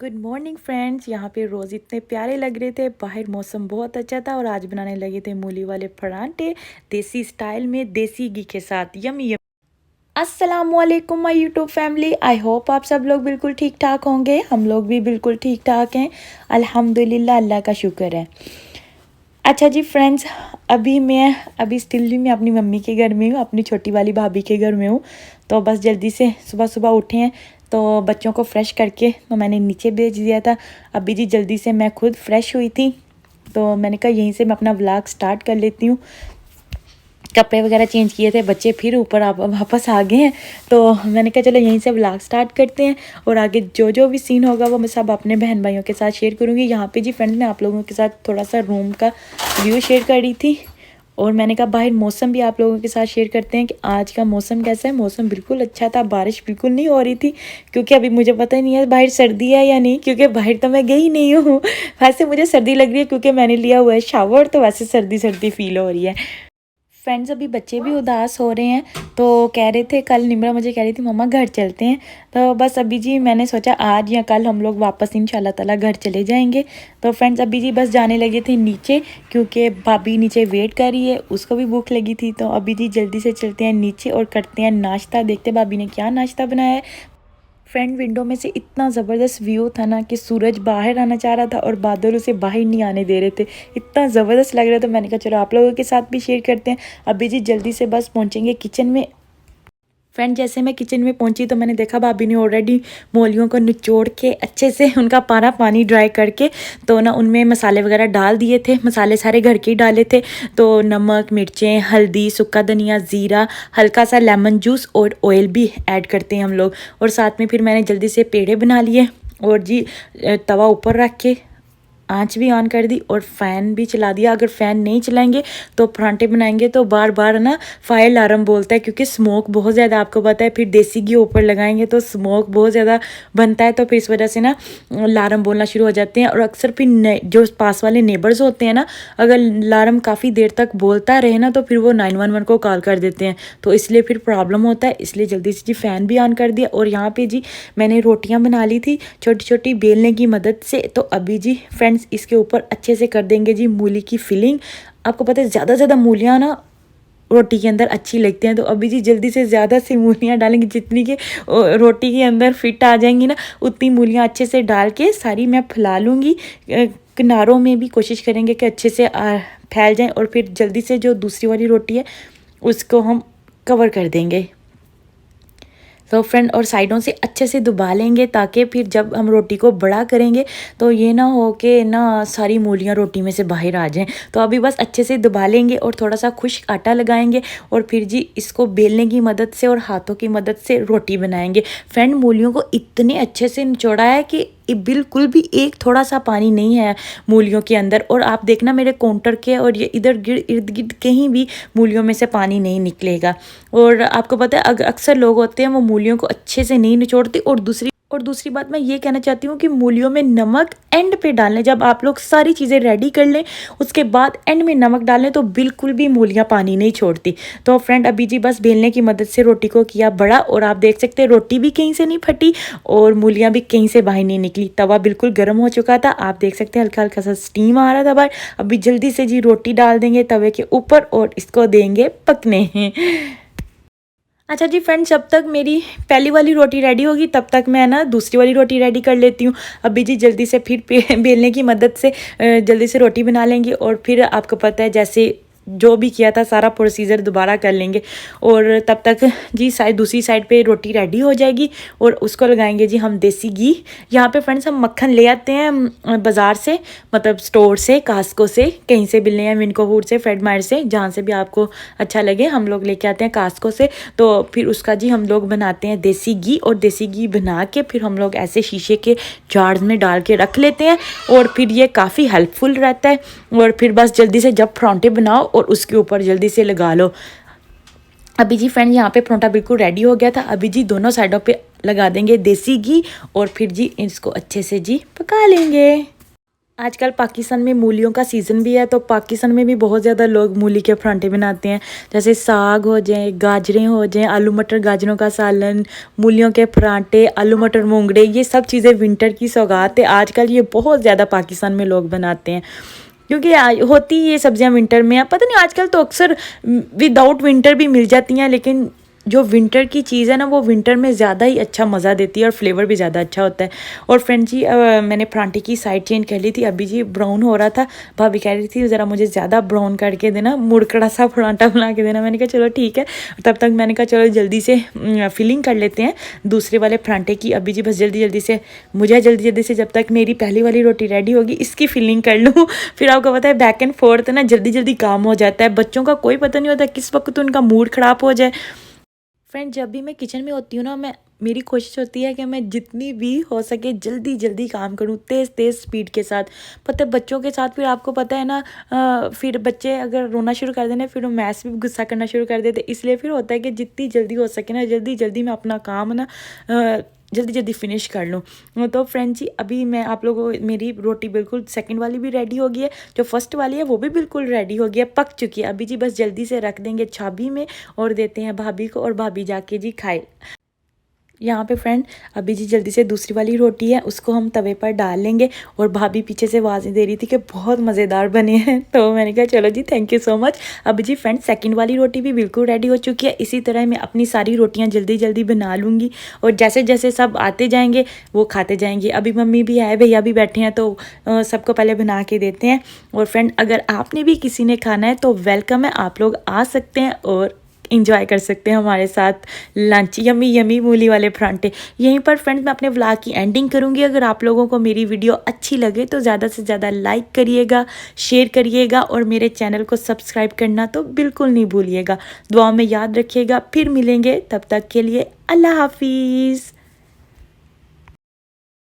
Good morning friends. यहाँ पे रोज़ इतने प्यारे लग रहे थे, बाहर मौसम बहुत अच्छा था और आज बनाने लगे थे मूली वाले परांठे देसी स्टाइल में देसी घी के साथ। Yummy yummy. अस्सलाम वालेकुम my YouTube family. I hope आप सब लोग बिल्कुल ठीक ठाक होंगे। हम लोग भी बिल्कुल ठीक ठाक हैं, अल्हम्दुलिल्लाह, अल्लाह का शुक्र है। अच्छा जी फ्रेंड्स, अभी स्टिल भी मैं अपनी मम्मी के घर में हूँ, अपनी छोटी वाली भाभी के घर में हूँ। तो बस जल्दी से सुबह सुबह उठे हैं तो बच्चों को फ्रेश करके तो मैंने नीचे भेज दिया था। अभी जी जल्दी से मैं खुद फ्रेश हुई थी तो मैंने कहा यहीं से मैं अपना व्लॉग स्टार्ट कर लेती हूँ। कपड़े वगैरह चेंज किए थे, बच्चे फिर ऊपर वापस आ गए हैं तो मैंने कहा चलो यहीं से व्लॉग स्टार्ट करते हैं और आगे जो जो भी सीन होगा वो मैं सब अपने बहन भाइयों के साथ शेयर करूँगी। यहाँ पे जी फ्रेंड्स मैं आप लोगों के साथ थोड़ा सा रूम का व्यू शेयर कर रही थी और मैंने कहा बाहर मौसम भी आप लोगों के साथ शेयर करते हैं कि आज का मौसम कैसा है। मौसम बिल्कुल अच्छा था, बारिश बिल्कुल नहीं हो रही थी क्योंकि अभी मुझे पता ही नहीं है बाहर सर्दी है या नहीं, क्योंकि बाहर तो मैं गई नहीं हूँ। वैसे मुझे सर्दी लग रही है क्योंकि मैंने लिया हुआ है शावर, तो वैसे सर्दी सर्दी फील हो रही है। फ्रेंड्स अभी बच्चे भी उदास हो रहे हैं तो कह रहे थे, कल निम्रा मुझे कह रही थी मम्मा घर चलते हैं। तो बस अभी जी मैंने सोचा आज या कल हम लोग वापस इंशाल्लाह ताला घर चले जाएंगे। तो फ्रेंड्स अभी जी बस जाने लगे थे नीचे क्योंकि भाभी नीचे वेट कर रही है, उसको भी भूख लगी थी। तो अभी जी जल्दी से चलते हैं नीचे और करते हैं नाश्ता। देखते भाभी ने क्या नाश्ता बनाया है। फ्रंट विंडो में से इतना ज़बरदस्त व्यू था ना कि सूरज बाहर आना चाह रहा था और बादल उसे बाहर नहीं आने दे रहे थे। इतना ज़बरदस्त लग रहा था, मैंने कहा चलो आप लोगों के साथ भी शेयर करते हैं। अभी जी जल्दी से बस पहुंचेंगे किचन में। फ्रेंड जैसे मैं किचन में पहुंची तो मैंने देखा भाभी ने ऑलरेडी मोलियों को निचोड़ के अच्छे से उनका पानी ड्राई करके तो ना उनमें मसाले वगैरह डाल दिए थे। मसाले सारे घर के ही डाले थे, तो नमक, मिर्चें, हल्दी, सूखा धनिया, ज़ीरा, हल्का सा लेमन जूस और ऑयल भी ऐड करते हैं हम लोग। और साथ में फिर मैंने जल्दी से पेड़े बना लिए और जी तवा ऊपर रख के आंच भी ऑन कर दी और फ़ैन भी चला दिया। अगर फ़ैन नहीं चलाएंगे तो परांठे बनाएंगे तो बार बार ना फायर अलार्म बोलता है क्योंकि स्मोक बहुत ज़्यादा, आपको पता है। फिर देसी घी ऊपर लगाएंगे तो स्मोक बहुत ज़्यादा बनता है, तो फिर इस वजह से ना अलार्म बोलना शुरू हो जाते हैं। और अक्सर फिर जो पास वाले नेबर्स होते हैं ना, अगर अलार्म काफ़ी देर तक बोलता रहे ना तो फिर वो 911 को कॉल कर देते हैं, तो इसलिए फिर प्रॉब्लम होता है। इसलिए जल्दी से जी फ़ैन भी ऑन कर दिया। और यहाँ पर जी मैंने रोटियाँ बना ली थी छोटी छोटी बेलने की मदद से। तो अभी जी फ्रेंड्स इसके ऊपर अच्छे से कर देंगे जी मूली की फिलिंग। आपको पता है ज़्यादा मूलियाँ ना रोटी के अंदर अच्छी लगती हैं, तो अभी जी जल्दी से ज़्यादा सी मूलियाँ डालेंगे, जितनी के रोटी के अंदर फिट आ जाएंगी ना उतनी मूलियाँ अच्छे से डाल के सारी मैं फैला लूँगी। किनारों में भी कोशिश करेंगे कि अच्छे से फैल जाएँ और फिर जल्दी से जो दूसरी वाली रोटी है उसको हम कवर कर देंगे। तो फ्रेंड और साइडों से अच्छे से दबा लेंगे ताकि फिर जब हम रोटी को बड़ा करेंगे तो ये ना हो कि ना सारी मूलियाँ रोटी में से बाहर आ जाएं। तो अभी बस अच्छे से दबा लेंगे और थोड़ा सा खुश्क आटा लगाएंगे और फिर जी इसको बेलने की मदद से और हाथों की मदद से रोटी बनाएंगे। फ्रेंड मूलियों को इतने अच्छे से निचोड़ा है कि बिल्कुल भी एक थोड़ा सा पानी नहीं है मूलियों के अंदर। और आप देखना मेरे काउंटर के और ये इर्द गिर्द कहीं भी मूलियों में से पानी नहीं निकलेगा। और आपको पता है अक्सर लोग होते हैं वो मूलियों को अच्छे से नहीं निचोड़ते। और दूसरी बात मैं ये कहना चाहती हूँ कि मूलियों में नमक एंड पे डालें। जब आप लोग सारी चीज़ें रेडी कर लें उसके बाद एंड में नमक डालें तो बिल्कुल भी मूलियाँ पानी नहीं छोड़ती। तो फ्रेंड अभी जी बस बेलने की मदद से रोटी को किया बड़ा और आप देख सकते हैं रोटी भी कहीं से नहीं फटी और मूलियाँ भी कहीं से बाहर नहीं निकली। तवा बिल्कुल गर्म हो चुका था, आप देख सकते हैं हल्का हल्का सा स्टीम आ रहा था बाहर। अभी जल्दी से जी रोटी डाल देंगे तवे के ऊपर और इसको देंगे पकने। अच्छा जी फ्रेंड्स, जब तक मेरी पहली वाली रोटी रेडी होगी तब तक मैं ना दूसरी वाली रोटी रेडी कर लेती हूँ। अभी जी जल्दी से फिर बेलने की मदद से जल्दी से रोटी बना लेंगे और फिर आपको पता है जैसे जो भी किया था सारा प्रोसीजर दोबारा कर लेंगे। और तब तक जी दूसरी साइड पे रोटी रेडी हो जाएगी और उसको लगाएंगे जी हम देसी घी। यहाँ पे फ्रेंड्स हम मक्खन ले आते हैं बाज़ार से, मतलब स्टोर से, कास्को से, कहीं से भी ले आए, विनकोवुड से, फ्रेड मायर से, जहाँ से भी आपको अच्छा लगे। हम लोग लेके आते हैं कास्को से। तो फिर उसका जी हम लोग बनाते हैं देसी घी और देसी घी बना के फिर हम लोग ऐसे शीशे के जार्स में डाल के रख लेते हैं और फिर ये काफ़ी हेल्पफुल रहता है। और फिर बस जल्दी से जब परांठे बनाओ और उसके ऊपर जल्दी से लगा लो। अभी जी फ्रेंड यहाँ पे परांठा बिल्कुल रेडी हो गया था। अभी जी दोनों साइडों पे लगा देंगे देसी घी और फिर जी इसको अच्छे से जी पका लेंगे। आजकल पाकिस्तान में मूलियों का सीज़न भी है, तो पाकिस्तान में भी बहुत ज़्यादा लोग मूली के परांठे बनाते हैं। जैसे साग हो जाए, गाजरें हो जाएँ, आलू मटर गाजरों का सालन, मूलियों के परांठे, आलू मटर मूंगड़े, ये सब चीज़ें विंटर की सौगात है। आजकल ये बहुत ज़्यादा पाकिस्तान में लोग बनाते हैं, क्योंकि होती ये सब्जियां विंटर में है। पता नहीं आजकल तो अक्सर विदाउट विंटर भी मिल जाती हैं, लेकिन जो विंटर की चीज़ है ना, वो विंटर में ज़्यादा ही अच्छा मज़ा देती है और फ्लेवर भी ज़्यादा अच्छा होता है। और फ्रेंड जी, मैंने परांठे की साइड चेंज कर ली थी। अभी जी ब्राउन हो रहा था, भाभी कह रही थी ज़रा मुझे ज़्यादा ब्राउन करके देना, मुड़कड़ा सा परांठा बना के देना। मैंने कहा चलो ठीक है। तब तक मैंने कहा चलो जल्दी से फिलिंग कर लेते हैं दूसरे वाले परांठे की। अभी जी बस जल्दी जल्दी से, मुझे जल्दी जल्दी से जब तक मेरी पहली वाली रोटी रेडी होगी इसकी फिलिंग कर लूँ। फिर आपको पता है बैक एंड फोर्थ ना जल्दी जल्दी काम हो जाता है। बच्चों का कोई पता नहीं होता किस वक्त उनका मूड ख़राब हो जाए। फ्रेंड, जब भी मैं किचन में होती हूँ ना, मेरी कोशिश होती है कि मैं जितनी भी हो सके जल्दी जल्दी काम करूँ, तेज़ तेज़ स्पीड के साथ। पता है बच्चों के साथ फिर आपको पता है ना, फिर बच्चे अगर रोना शुरू कर देना, फिर वो मैस भी गुस्सा करना शुरू कर देते। इसलिए फिर होता है कि जितनी जल्दी हो सके ना, जल्दी जल्दी मैं अपना काम ना जल्दी जल्दी फिनिश कर लूँ। तो फ्रेंड जी, अभी मैं आप लोगों को, मेरी रोटी बिल्कुल सेकंड वाली भी रेडी हो गई है, जो फर्स्ट वाली है वो भी बिल्कुल रेडी हो गई है, पक चुकी है। अभी जी बस जल्दी से रख देंगे छाबी में और देते हैं भाभी को, और भाभी जाके जी खाए। यहाँ पे फ्रेंड, अभी जी जल्दी से दूसरी वाली रोटी है उसको हम तवे पर डाल लेंगे। और भाभी पीछे से आवाज़ें दे रही थी कि बहुत मज़ेदार बने हैं, तो मैंने कहा चलो जी थैंक यू सो मच। अभी जी फ्रेंड सेकंड वाली रोटी भी बिल्कुल रेडी हो चुकी है। इसी तरह मैं अपनी सारी रोटियाँ जल्दी जल्दी बना लूँगी, और जैसे जैसे सब आते जाएंगे वो खाते जाएंगे। अभी मम्मी भी आए, भैया भी बैठे हैं, तो सबको पहले बना के देते हैं। और फ्रेंड, अगर आपने भी किसी ने खाना है तो वेलकम है, आप लोग आ सकते हैं और इंजॉय कर सकते हैं हमारे साथ लंच। यमी यमी मूली वाले परांठे। यहीं पर फ्रेंड्स मैं अपने व्लॉग की एंडिंग करूंगी। अगर आप लोगों को मेरी वीडियो अच्छी लगे तो ज़्यादा से ज़्यादा लाइक करिएगा, शेयर करिएगा, और मेरे चैनल को सब्सक्राइब करना तो बिल्कुल नहीं भूलिएगा। दुआ में याद रखिएगा। फिर मिलेंगे, तब तक के लिए अल्लाह हाफिज़।